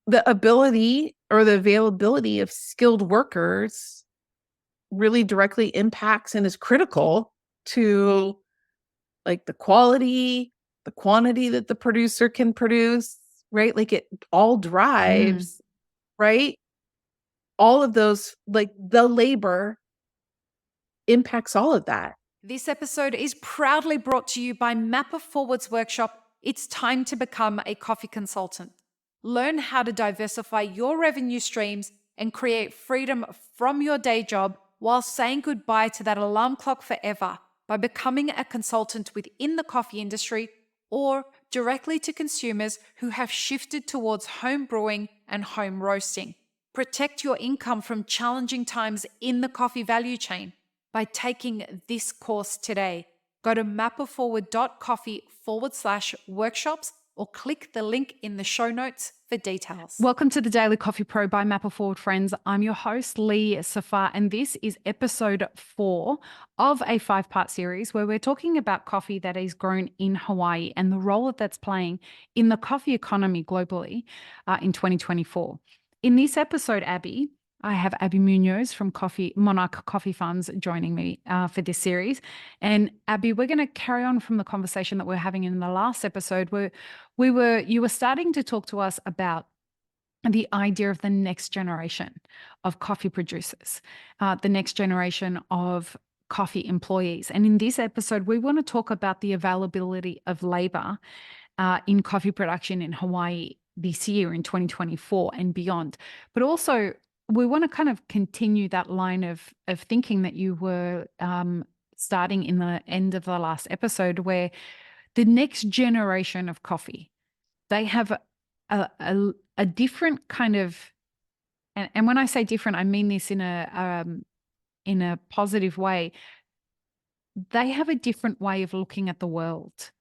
the ability or the availability of skilled workers really directly impacts and is critical to like the quality, the quantity that the producer can produce, right? Like it all Mm. drives, right? All of those, like the labor impacts all of that. This episode is proudly brought to you by Mapper Forward's workshop. It's time to become a coffee consultant. Learn how to diversify your revenue streams and create freedom from your day job while saying goodbye to that alarm clock forever by becoming a consultant within the coffee industry or directly to consumers who have shifted towards home brewing and home roasting. Protect your income from challenging times in the coffee value chain by taking this course today. Go to mapperforward.coffee/workshops or click the link in the show notes for details. Welcome to the Daily Coffee Pro by Mapper Forward, friends. I'm your host, Lee Safar, and this is episode 4 of a 5-part series where we're talking about coffee that is grown in Hawaii and the role that that's playing in the coffee economy globally in 2024. In this episode, I have Abby Munoz from Monarch Coffee Farms joining me for this series. And Abby, we're going to carry on from the conversation that we're having in the last episode where you were starting to talk to us about the idea of the next generation of coffee producers, the next generation of coffee employees. And in this episode, we want to talk about the availability of labor in coffee production in Hawaii this year in 2024 and beyond. But also, we want to kind of continue that line of thinking that you were starting in the end of the last episode, where the next generation of coffee, they have a different kind of, and when I say different, I mean this in a positive way. They have a different way of looking at the world,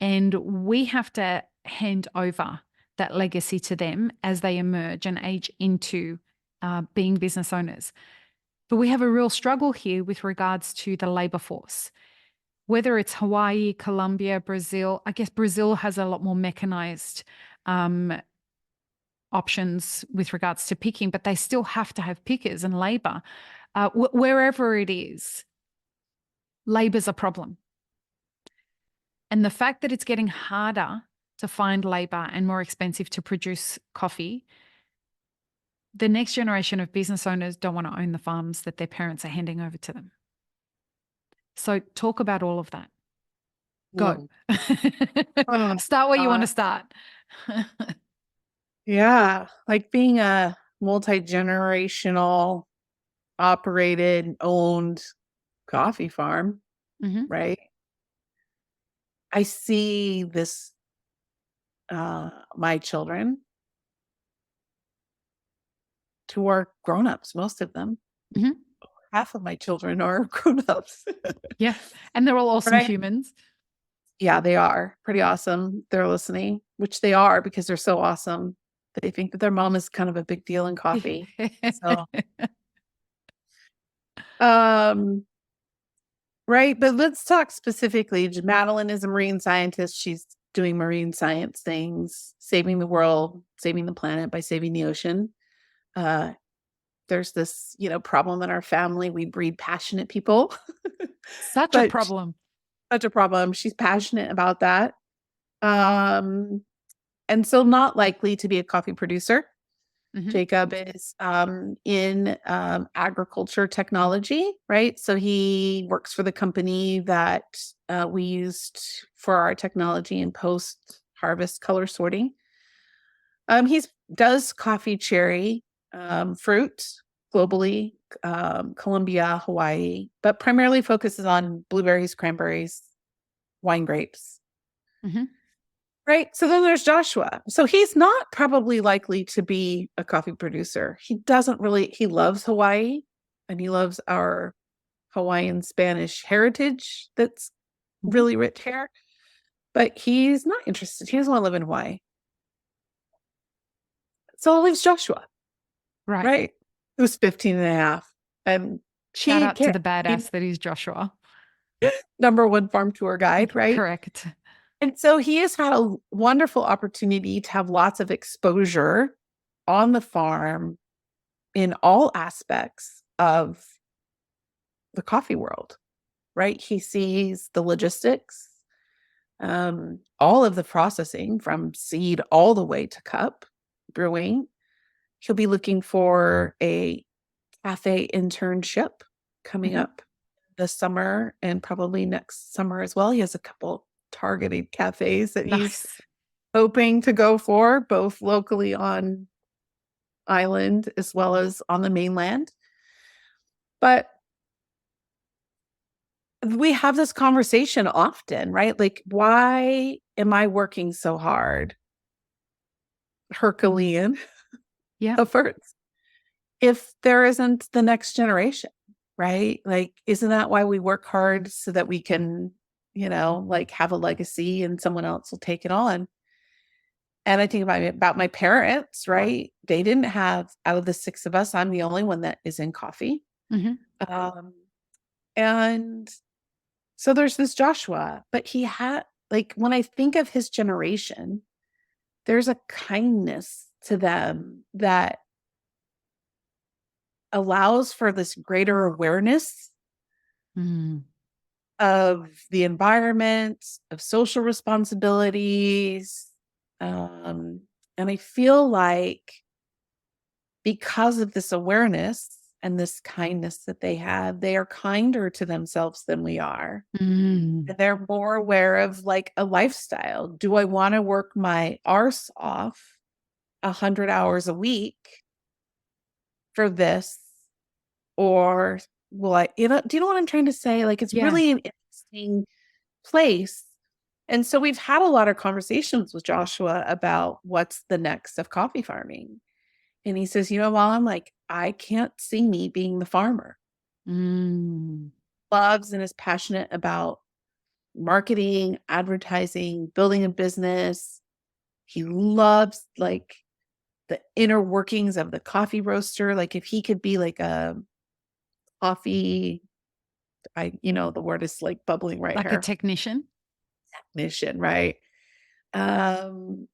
and we have to hand over that legacy to them as they emerge and age into being business owners. But we have a real struggle here with regards to the labor force, whether it's Hawaii, Colombia, Brazil. I guess Brazil has a lot more mechanized options with regards to picking, but they still have to have pickers and labor. Wherever it is, labor's a problem. And the fact that it's getting harder to find labor and more expensive to produce coffee, the next generation of business owners don't want to own the farms that their parents are handing over to them. So talk about all of that. Go. Oh, Start where you want to start. yeah. Like being a multi-generational operated, owned coffee farm, right? I see this, my children who are grown-ups, most of them. Half of my children are grown-ups. Yeah. And they're all awesome humans. Yeah, they are pretty awesome. They're listening, which they are because they're so awesome. They think that their mom is kind of a big deal in coffee. So, right. But let's talk specifically. Madeline is a marine scientist. She's doing marine science things, saving the world, saving the planet by saving the ocean. There's this, problem in our family. We breed passionate people. Such a problem. Such a problem. She's passionate about that. And so not likely to be a coffee producer. Jacob is in agriculture technology, right? So he works for the company that we used for our technology in post-harvest color sorting. He does coffee cherry fruit globally, Colombia, Hawaii, but primarily focuses on blueberries, cranberries, wine grapes. Right. So then there's Joshua. So he's not probably likely to be a coffee producer. He loves Hawaii and he loves our Hawaiian Spanish heritage that's really rich here, but he's not interested. He doesn't want to live in Hawaii. So it leaves Joshua. Right. Who's 15 and a half. And shout out to the badass that is Joshua. Number 1 farm tour guide, right? Correct. And so he has had a wonderful opportunity to have lots of exposure on the farm in all aspects of the coffee world, right? He sees the logistics, all of the processing from seed all the way to cup brewing. He'll be looking for a cafe internship coming up this summer and probably next summer as well. He has a couple targeted cafes that he's Nice. hoping to go for, both locally on island as well as on the mainland. But we have this conversation often, right? Like, why am I working so hard, Herculean Yeah. efforts, if there isn't the next generation, right? Like, isn't that why we work hard so that we can, like have a legacy and someone else will take it on? And I think about my parents, right? They didn't have, out of the six of us, I'm the only one that is in coffee. Mhm. Um, and so there's this Joshua, but he had, like, when I think of his generation, there's a kindness to them that allows for this greater awareness Mm. of the environment, of social responsibilities. And I feel like because of this awareness and this kindness that they have, they are kinder to themselves than we are. Mm. And they're more aware of like a lifestyle. Do I want to work my arse off 100 hours a week for this? Or will I, do you know what I'm trying to say? Like, it's Yeah. really an interesting place. And so we've had a lot of conversations with Joshua about what's the next of coffee farming. And he says, Mom, like, I can't see me being the farmer. Mm. Loves and is passionate about marketing, advertising, building a business. He loves like the inner workings of the coffee roaster. Like, if he could be like a coffee, the word is like bubbling right Like a here, technician? technician, right? Um,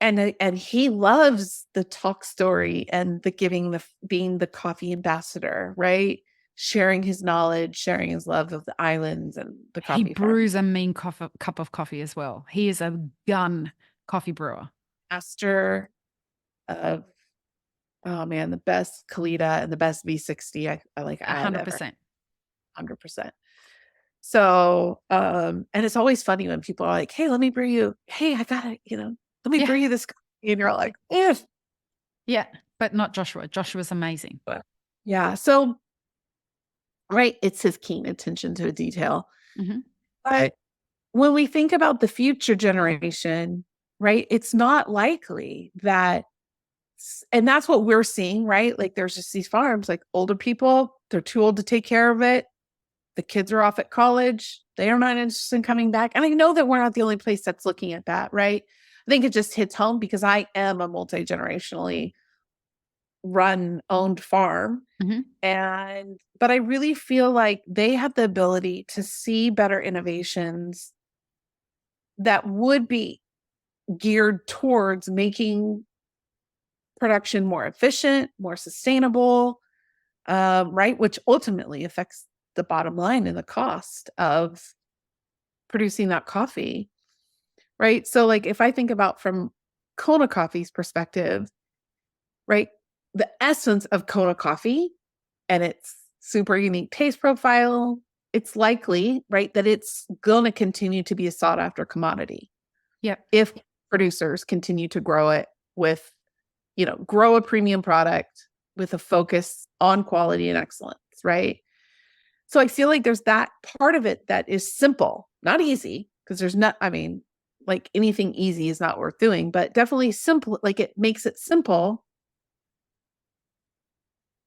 and he loves the talk story and the giving, the being the coffee ambassador, right? Sharing his knowledge, sharing his love of the islands and the He coffee farm. brews a mean cup of coffee as well. He is a gun coffee brewer. Master of, oh man, the best Kalita and the best V60 I've ever, 100%. 100%. So, and it's always funny when people are like, "Hey, let me brew you. Hey, I got it. Let me Yeah. brew you this." And you're like, "Eh." Yeah. But not Joshua. Joshua's amazing. But yeah. So, right, it's his keen attention to detail. Mhm. But when we think about the future generation, right, it's not likely that, and that's what we're seeing, right? Like, there's just these farms, like older people, they're too old to take care of it. The kids are off at college. They are not interested in coming back. And I know that we're not the only place that's looking at that, right? I think it just hits home because I am a multi-generationally run, owned farm. Mhm. But I really feel like they have the ability to see better innovations that would be geared towards making production more efficient, more sustainable, right? Which ultimately affects the bottom line and the cost of producing that coffee, right? So, like, if I think about from Kona Coffee's perspective, right? The essence of Kona Coffee and its super unique taste profile, it's likely, right, that it's going to continue to be a sought after commodity Yep. if producers continue to grow it with, grow a premium product with a focus on quality and excellence, right? So I feel like there's that part of it that is simple, not easy, because there's not, I mean, like anything easy is not worth doing, but definitely simple, like it makes it simple.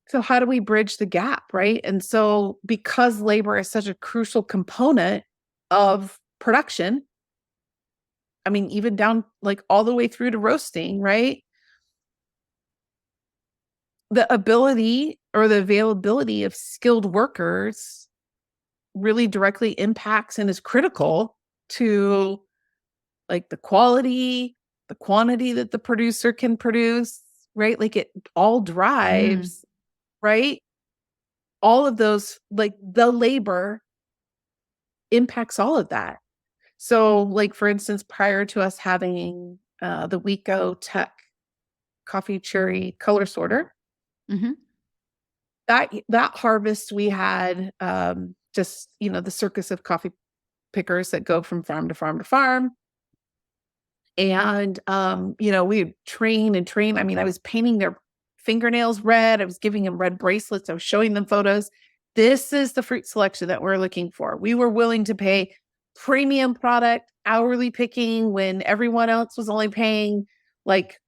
So how do we bridge the gap, right? And so because labor is such a crucial component of production, I mean, even down like all the way through to roasting, right? The ability or the availability of skilled workers really directly impacts and is critical to like the quality, the quantity that the producer can produce, right? Like it all drives, right? All of those, like the labor impacts all of that. So, like, for instance, prior to us having the Wico Tech coffee cherry color sorter, Mhm. that harvest we had just, the circus of coffee pickers that go from farm to farm to farm. And we train and train. I mean, I was painting their fingernails red. I was giving them red bracelets. I was showing them photos. This is the fruit selection that we're looking for. We were willing to pay premium product, hourly picking when everyone else was only paying like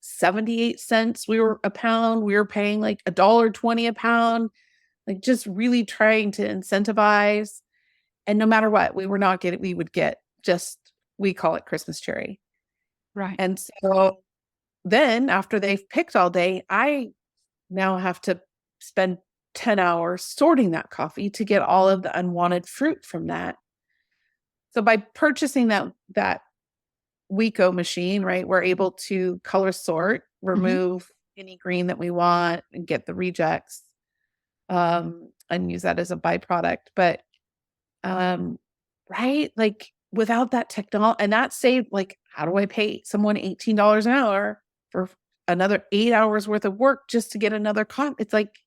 78 cents a pound. We were paying like $1.20 a pound, like just really trying to incentivize. And no matter what, we would get just, we call it Christmas cherry. Right. And so then after they've picked all day, I now have to spend 10 hours sorting that coffee to get all of the unwanted fruit from that. So by purchasing that Wico machine, right, we're able to color sort, remove any green that we want and get the rejects, and use that as a byproduct. But right, like without that technology, and that saved, like, how do I pay someone $18 an hour for another 8 hours worth of work just to get another It's like,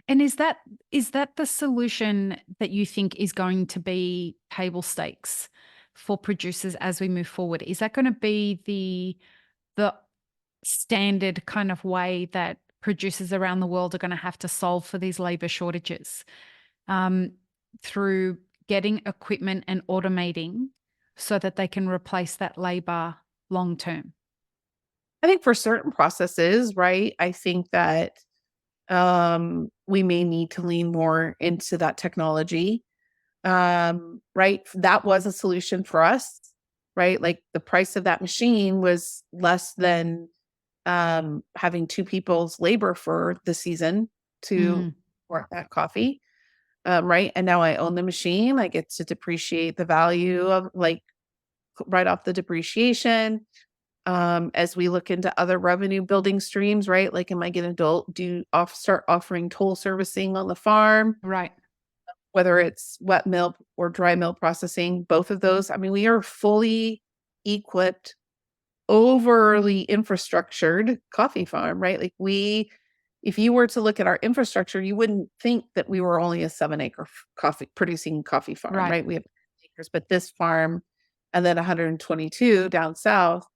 And is that the solution that you think is going to be table stakes for producers as we move forward? Is that going to be the standard kind of way that producers around the world are going to have to solve for these labor shortages, through getting equipment and automating so that they can replace that labor long term? I think for certain processes, right? I think that we may need to lean more into that technology. Right? That was a solution for us, right? Like the price of that machine was less than having two people's labor for the season to Mm, work that coffee. Right. And now I own the machine. I get to depreciate the value of, like, right off the depreciation. As we look into other revenue building streams, right? Like, am I going to start offering toll servicing on the farm, right. whether it's wet mill or dry mill processing, both of those. I mean, we are fully equipped, overly infrastructured coffee farm, right? Like, if you were to look at our infrastructure, you wouldn't think that we were only a 7-acre coffee farm, Right. right? We have acres, but this farm and then 122 down south.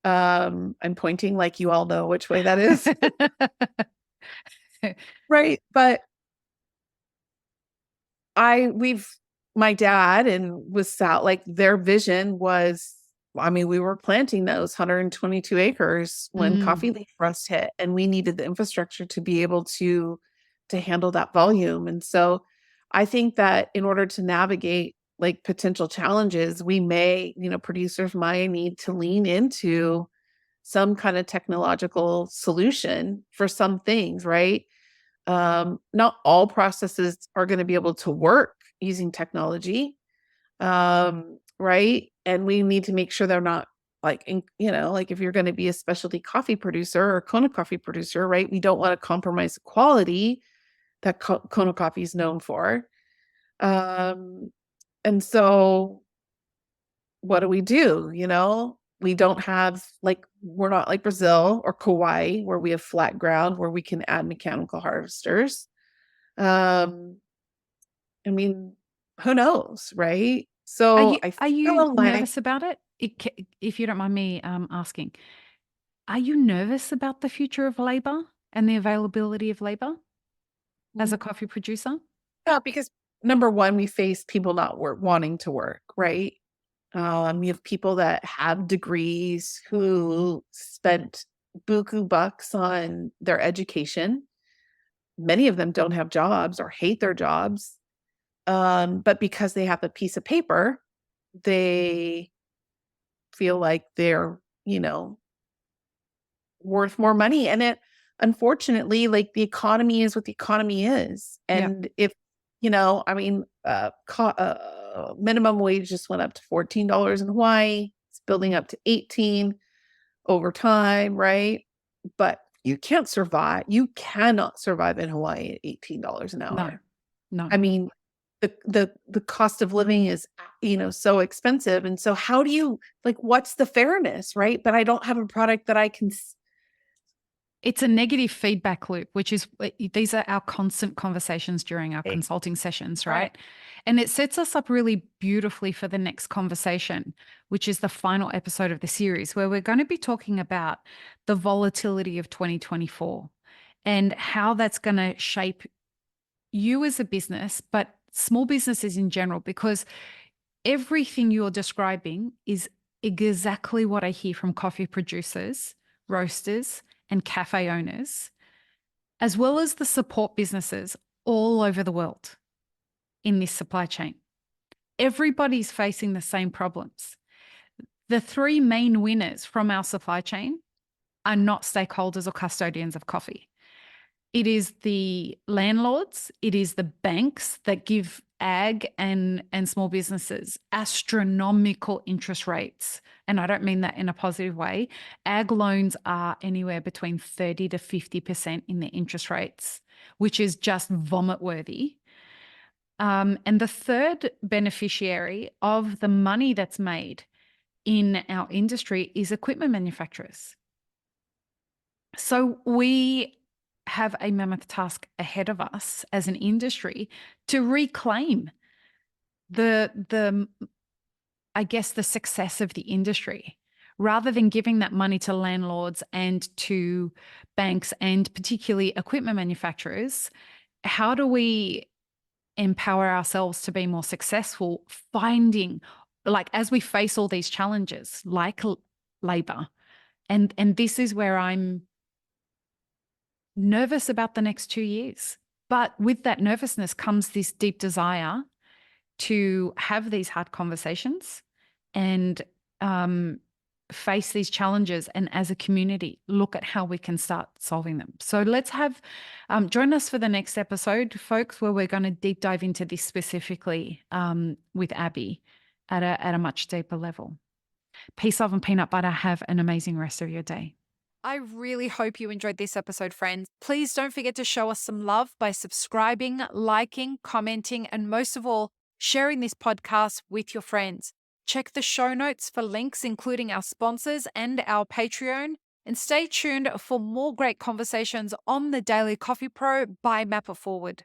I'm pointing like you all know which way that is. Right. But we've my dad and was Sal, like their vision was, I mean, we were planting those 122 acres when Mm. coffee leaf rust hit, and we needed the infrastructure to be able to handle that volume. And so I think that in order to navigate like potential challenges, producers might need to lean into some kind of technological solution for some things, right? Not all processes are going to be able to work using technology, right? And we need to make sure they're not like if you're going to be a specialty coffee producer or Kona coffee producer, right? We don't want to compromise the quality that Kona coffee is known for. Um, and so what do we do? We don't have, like, we're not like Brazil or Kauai where we have flat ground where we can add mechanical harvesters. Um, I mean, who knows, right? Are So you I are you feel like, nervous about it? If you don't mind me asking, are you nervous about the future of labor and the availability of labor as a coffee producer? yeah, because number one, we face people not wanting to work, right? You have people that have degrees who spent buku bucks on their education. Many of them don't have jobs or hate their jobs. But because they have a piece of paper, they feel like they're, worth more money. And unfortunately, like, the economy is what the economy is. Yeah. And if, I mean, minimum wage just went up to $14 in Hawaii. It's building up to 18. over time, right? But you cannot survive in Hawaii at $18 an No, hour. no. I mean, the cost of living is, so expensive. And so how do you, like, what's the fairness, right? But I don't have a product that I can It's a negative feedback loop, which is these are our constant conversations during our consulting sessions, right? And it sets us up really beautifully for the next conversation, which is the final episode of the series, where we're going to be talking about the volatility of 2024 and how that's going to shape you as a business, but small businesses in general, because everything you're describing is exactly what I hear from coffee producers, roasters, and cafe owners, as well as the support businesses all over the world in this supply chain. Everybody's facing the same problems. The three main winners from our supply chain are not stakeholders or custodians of coffee. It is the landlords, it is the banks that give ag and small businesses astronomical interest rates. And I don't mean that in a positive way. Ag loans are anywhere between 30 to 50% in their interest rates, which is just vomit worthy. And the third beneficiary of the money that's made in our industry is equipment manufacturers. So we have a mammoth task ahead of us as an industry to reclaim the I guess the success of the industry, rather than giving that money to landlords and to banks and particularly equipment manufacturers. How do we empower ourselves to be more successful, finding, like, as we face all these challenges like labor, and this is where I'm nervous about the next 2 years. But with that nervousness comes this deep desire to have these hard conversations and face these challenges, and as a community, look at how we can start solving them. So let's have, join us for the next episode, folks, where we're going to deep dive into this specifically with Abby at a much deeper level. Peace, love, and peanut butter. Have an amazing rest of your day. I really hope you enjoyed this episode, friends. Please don't forget to show us some love by subscribing, liking, commenting, and most of all, sharing this podcast with your friends. Check the show notes for links, including our sponsors and our Patreon. And stay tuned for more great conversations on the Daily Coffee Pro by Map It Forward.